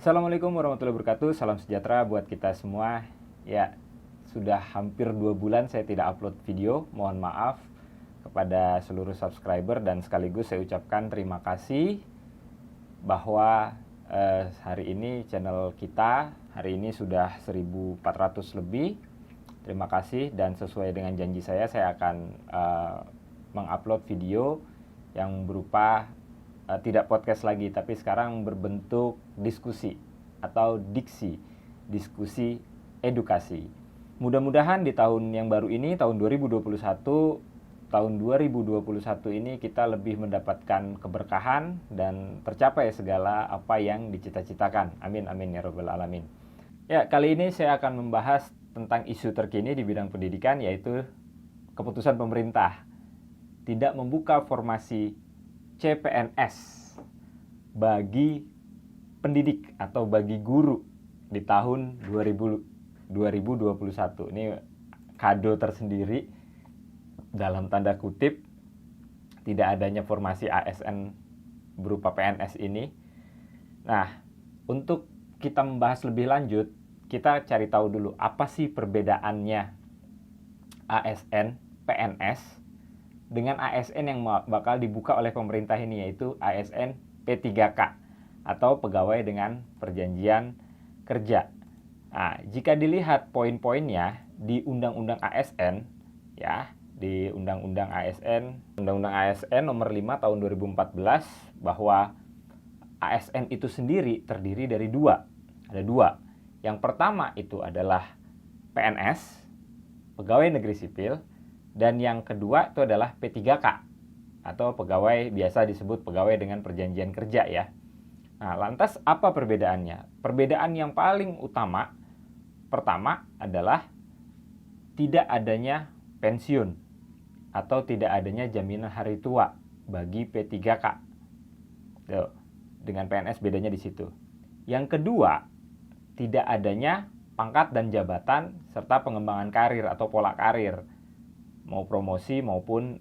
Assalamualaikum warahmatullahi wabarakatuh. Salam sejahtera buat kita semua. Ya, sudah hampir 2 bulan saya tidak upload video. Mohon maaf kepada seluruh subscriber dan sekaligus saya ucapkan terima kasih bahwa hari ini channel kita hari ini sudah 1.400 lebih. Terima kasih, dan sesuai dengan janji saya akan mengupload video yang berupa tidak podcast lagi, tapi sekarang berbentuk diskusi atau diskusi edukasi. Mudah-mudahan di tahun yang baru ini, tahun 2021 ini kita lebih mendapatkan keberkahan dan tercapai segala apa yang dicita-citakan. Amin amin ya rabbal alamin. Ya, kali ini saya akan membahas tentang isu terkini di bidang pendidikan, yaitu keputusan pemerintah tidak membuka formasi CPNS bagi pendidik atau bagi guru di tahun 2021. Ini kado tersendiri dalam tanda kutip tidak adanya formasi ASN berupa PNS ini. Nah, untuk kita membahas lebih lanjut, kita cari tahu dulu apa sih perbedaannya ASN PNS dengan ASN yang bakal dibuka oleh pemerintah ini, yaitu ASN P3K atau pegawai dengan perjanjian kerja. Nah, jika dilihat poin-poinnya di Undang-Undang ASN, ya, di Undang-Undang ASN nomor 5 tahun 2014, bahwa ASN itu sendiri terdiri dari dua. Ada dua. Yang pertama itu adalah PNS, pegawai negeri sipil, dan yang kedua itu adalah P3K atau pegawai biasa disebut pegawai dengan perjanjian kerja ya. Nah, lantas apa perbedaannya? Perbedaan yang paling utama pertama adalah tidak adanya pensiun atau tidak adanya jaminan hari tua bagi P3K. Tuh, dengan PNS bedanya di situ. Yang kedua, tidak adanya pangkat dan jabatan serta pengembangan karir atau pola karir, mau promosi maupun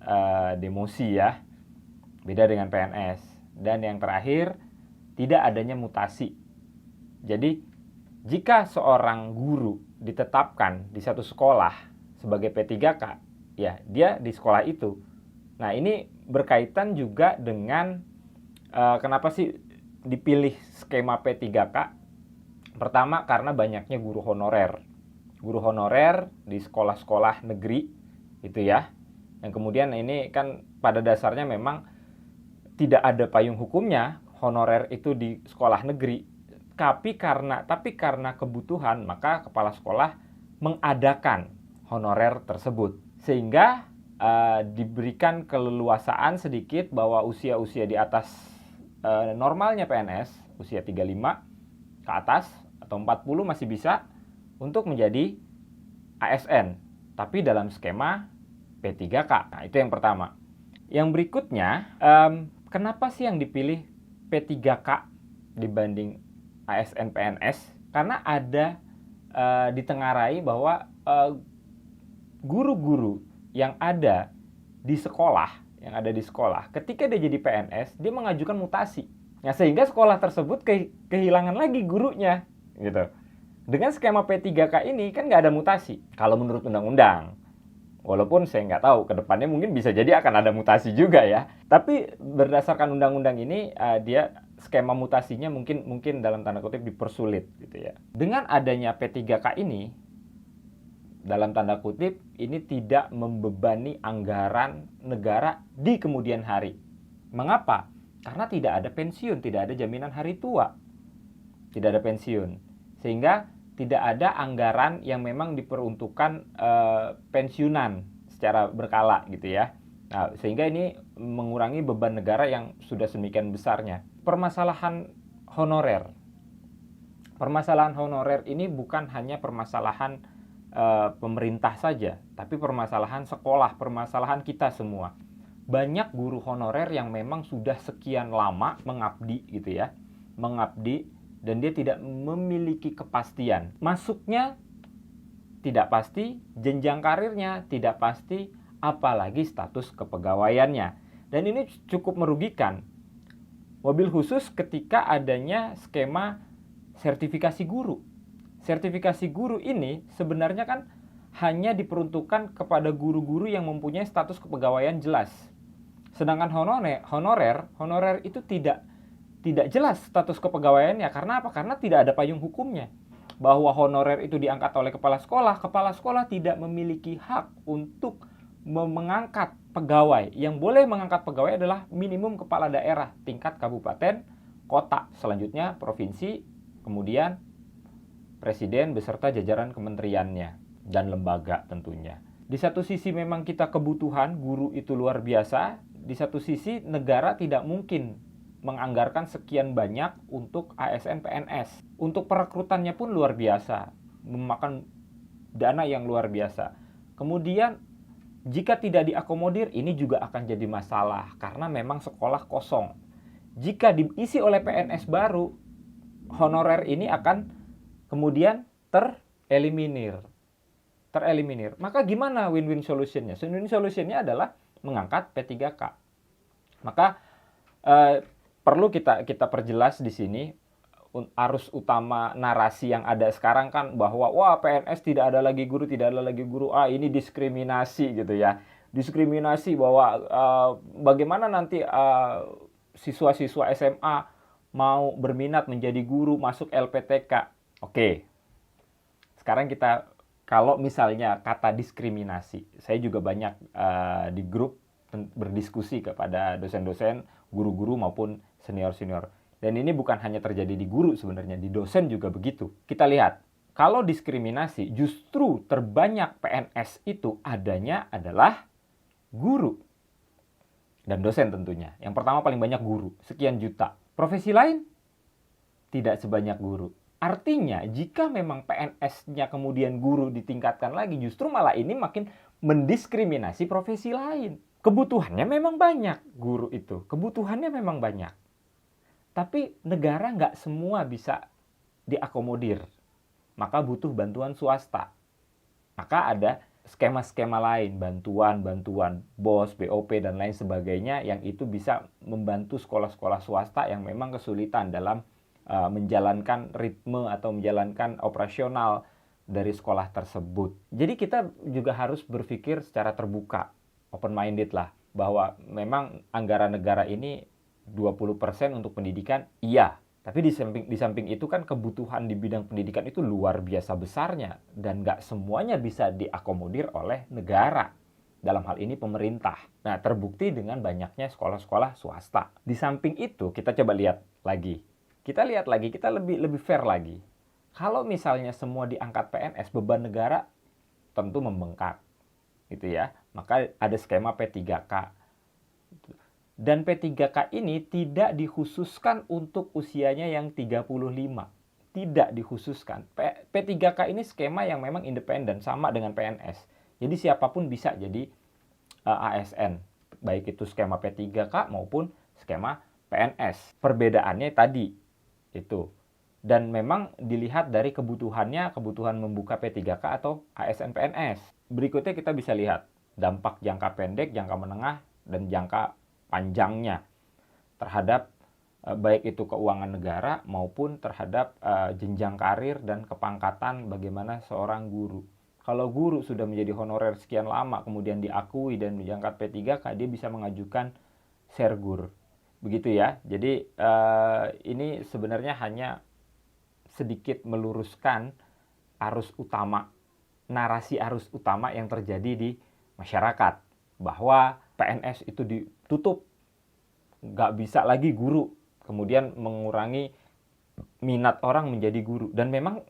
demosi ya, beda dengan PNS. Dan yang terakhir, tidak adanya mutasi. Jadi jika seorang guru ditetapkan di satu sekolah sebagai P3K, ya dia di sekolah itu. Nah, ini berkaitan juga dengan kenapa sih dipilih skema P3K. Pertama, karena banyaknya guru honorer di sekolah-sekolah negeri itu ya, yang kemudian ini kan pada dasarnya memang tidak ada payung hukumnya honorer itu di sekolah negeri, tapi karena kebutuhan maka kepala sekolah mengadakan honorer tersebut, sehingga diberikan keleluasaan sedikit bahwa usia-usia di atas normalnya PNS, usia 35 ke atas atau 40 masih bisa untuk menjadi ASN, tapi dalam skema P3K. Nah, itu yang pertama. Yang berikutnya, kenapa sih yang dipilih P3K dibanding ASN PNS? Karena ada ditengarai bahwa guru-guru yang ada di sekolah, ketika dia jadi PNS, dia mengajukan mutasi. Nah, sehingga sekolah tersebut kehilangan lagi gurunya, gitu. Dengan skema P3K ini kan nggak ada mutasi kalau menurut undang-undang. Walaupun saya nggak tahu, ke depannya mungkin bisa jadi akan ada mutasi juga ya. Tapi berdasarkan undang-undang ini, dia skema mutasinya mungkin dalam tanda kutip dipersulit gitu ya. Dengan adanya P3K ini, dalam tanda kutip, ini tidak membebani anggaran negara di kemudian hari. Mengapa? Karena tidak ada pensiun, tidak ada jaminan hari tua. Tidak ada pensiun. Sehingga tidak ada anggaran yang memang diperuntukkan pensiunan secara berkala gitu ya. Nah, sehingga ini mengurangi beban negara yang sudah sedemikian besarnya. Permasalahan honorer ini bukan hanya permasalahan pemerintah saja, tapi permasalahan sekolah, permasalahan kita semua. Banyak guru honorer yang memang sudah sekian lama mengabdi gitu ya, dan dia tidak memiliki kepastian. Masuknya tidak pasti, jenjang karirnya tidak pasti, apalagi status kepegawaiannya. Dan ini cukup merugikan. Wabil khusus ketika adanya skema sertifikasi guru. Sertifikasi guru ini sebenarnya kan hanya diperuntukkan kepada guru-guru yang mempunyai status kepegawaian jelas. Sedangkan honorer itu tidak jelas status kepegawaiannya. Karena apa? Karena tidak ada payung hukumnya. Bahwa honorer itu diangkat oleh kepala sekolah tidak memiliki hak untuk mengangkat pegawai. Yang boleh mengangkat pegawai adalah minimum kepala daerah tingkat kabupaten, kota, selanjutnya provinsi, kemudian presiden beserta jajaran kementeriannya dan lembaga tentunya. Di satu sisi memang kita kebutuhan guru itu luar biasa, di satu sisi negara tidak mungkin menganggarkan sekian banyak untuk ASN PNS. Untuk perekrutannya pun luar biasa, memakan dana yang luar biasa. Kemudian jika tidak diakomodir, ini juga akan jadi masalah karena memang sekolah kosong. Jika diisi oleh PNS baru, honorer ini akan kemudian tereliminir. Maka gimana win-win solutionnya? Win-win solutionnya adalah mengangkat P3K. Maka perlu kita perjelas di sini arus utama narasi yang ada sekarang kan bahwa wah PNS tidak ada lagi guru, ini diskriminasi gitu ya. Diskriminasi bahwa bagaimana nanti siswa-siswa SMA mau berminat menjadi guru masuk LPTK. Oke. Sekarang kalau misalnya kata diskriminasi, saya juga banyak di grup berdiskusi kepada dosen-dosen, guru-guru maupun senior-senior. Dan ini bukan hanya terjadi di guru sebenarnya, di dosen juga begitu. Kita lihat, kalau diskriminasi justru terbanyak PNS itu adanya adalah guru dan dosen tentunya. Yang pertama paling banyak guru, sekian juta. Profesi lain tidak sebanyak guru. Artinya jika memang PNS-nya kemudian guru ditingkatkan lagi, justru malah ini makin mendiskriminasi profesi lain. Kebutuhannya memang banyak guru itu, kebutuhannya memang banyak. Tapi negara nggak semua bisa diakomodir. Maka butuh bantuan swasta. Maka ada skema-skema lain, bantuan BOS, BOP, dan lain sebagainya yang itu bisa membantu sekolah-sekolah swasta yang memang kesulitan dalam menjalankan ritme atau menjalankan operasional dari sekolah tersebut. Jadi kita juga harus berpikir secara terbuka, open-minded lah, bahwa memang anggaran negara ini 20% untuk pendidikan, iya. Tapi di samping itu kan kebutuhan di bidang pendidikan itu luar biasa besarnya dan nggak semuanya bisa diakomodir oleh negara. Dalam hal ini pemerintah. Nah, terbukti dengan banyaknya sekolah-sekolah swasta. Di samping itu, kita coba lihat lagi. Kita lebih fair lagi. Kalau misalnya semua diangkat PNS, beban negara tentu membengkak. Gitu ya. Maka ada skema P3K. Dan P3K ini tidak dikhususkan untuk usianya yang 35. Tidak dikhususkan. P3K ini skema yang memang independen, sama dengan PNS. Jadi siapapun bisa jadi ASN. Baik itu skema P3K maupun skema PNS. Perbedaannya tadi itu. Dan memang dilihat dari kebutuhan membuka P3K atau ASN PNS. Berikutnya kita bisa lihat dampak jangka pendek, jangka menengah, dan jangka panjangnya terhadap baik itu keuangan negara maupun terhadap jenjang karir dan kepangkatan bagaimana seorang guru. Kalau guru sudah menjadi honorer sekian lama kemudian diakui dan diangkat P3K, dia bisa mengajukan sergur. Begitu ya. Jadi ini sebenarnya hanya sedikit meluruskan narasi arus utama yang terjadi di masyarakat. Bahwa PNS itu ditutup, nggak bisa lagi guru. Kemudian mengurangi minat orang menjadi guru. Dan memang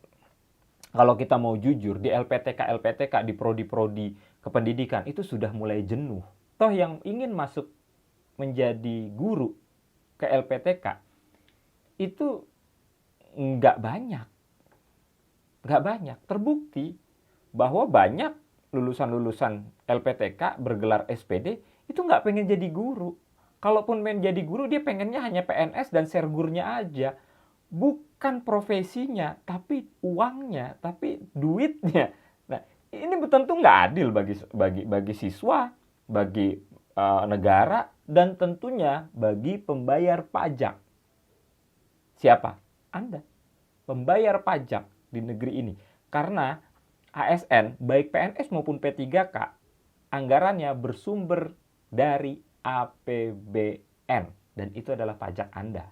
kalau kita mau jujur, di LPTK, di prodi-prodi kependidikan itu sudah mulai jenuh. Toh yang ingin masuk menjadi guru ke LPTK itu nggak banyak. Terbukti bahwa banyak lulusan-lulusan LPTK bergelar SPD itu nggak pengen jadi guru. Kalaupun pengen jadi guru, dia pengennya hanya PNS dan sergurnya aja. Bukan profesinya, tapi uangnya, tapi duitnya. Nah, ini tentu nggak adil bagi siswa, bagi negara, dan tentunya bagi pembayar pajak. Siapa? Anda. membayar pajak di negeri ini. Karena ASN, baik PNS maupun P3K, anggarannya bersumber dari APBN. Dan itu adalah pajak Anda.